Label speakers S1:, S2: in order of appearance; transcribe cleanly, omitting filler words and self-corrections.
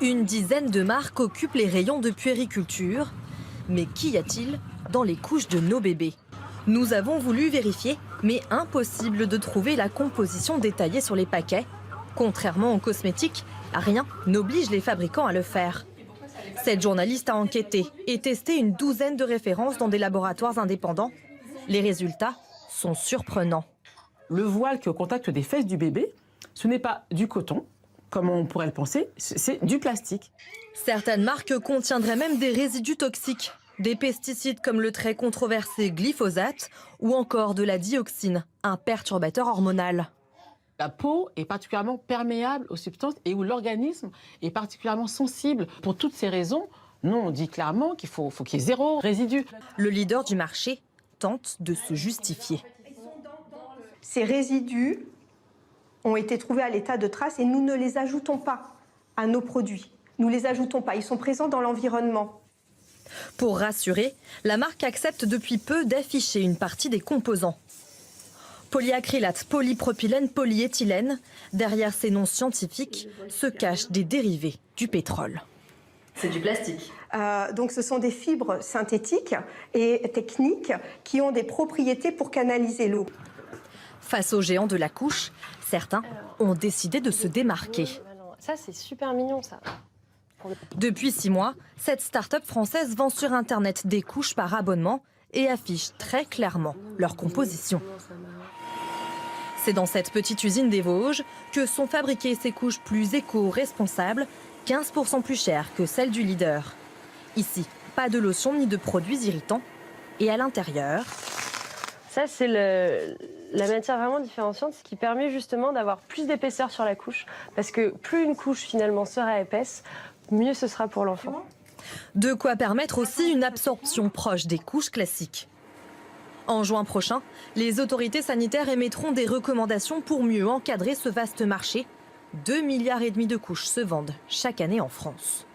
S1: Une dizaine de marques occupent les rayons de puériculture. Mais qu'y a-t-il dans les couches de nos bébés? Nous avons voulu vérifier, mais impossible de trouver la composition détaillée sur les paquets. Contrairement aux cosmétiques, rien n'oblige les fabricants à le faire. Cette journaliste a enquêté et testé une douzaine de références dans des laboratoires indépendants. Les résultats sont surprenants.
S2: Le voile qui est au contact des fesses du bébé, ce n'est pas du coton, comme on pourrait le penser, c'est du plastique.
S1: Certaines marques contiendraient même des résidus toxiques, des pesticides comme le très controversé glyphosate ou encore de la dioxine, un perturbateur hormonal.
S2: La peau est particulièrement perméable aux substances et où l'organisme est particulièrement sensible. Pour toutes ces raisons, nous on dit clairement qu'il faut qu'il y ait zéro résidu.
S1: Le leader du marché tente de se justifier.
S3: Ces résidus ont été trouvés à l'état de trace et nous ne les ajoutons pas à nos produits. Nous ne les ajoutons pas, ils sont présents dans l'environnement.
S1: Pour rassurer, la marque accepte depuis peu d'afficher une partie des composants. Polyacrylate, polypropylène, polyéthylène. Derrière ces noms scientifiques se cachent des dérivés du pétrole. C'est du plastique.
S3: Donc ce sont des fibres synthétiques et techniques qui ont des propriétés pour canaliser l'eau.
S1: Face aux géants de la couche, certains ont décidé de se démarquer.
S4: Ça, c'est super mignon, ça.
S1: Depuis 6 mois, cette start-up française vend sur Internet des couches par abonnement et affiche très clairement leur composition. C'est dans cette petite usine des Vosges que sont fabriquées ces couches plus éco-responsables, 15% plus chères que celles du leader. Ici, pas de lotion ni de produits irritants. Et à l'intérieur...
S4: Ça, c'est la matière vraiment différenciante, ce qui permet justement d'avoir plus d'épaisseur sur la couche. Parce que plus une couche finalement sera épaisse, mieux ce sera pour l'enfant.
S1: De quoi permettre aussi une absorption proche des couches classiques. En juin prochain, les autorités sanitaires émettront des recommandations pour mieux encadrer ce vaste marché. 2,5 milliards de couches se vendent chaque année en France.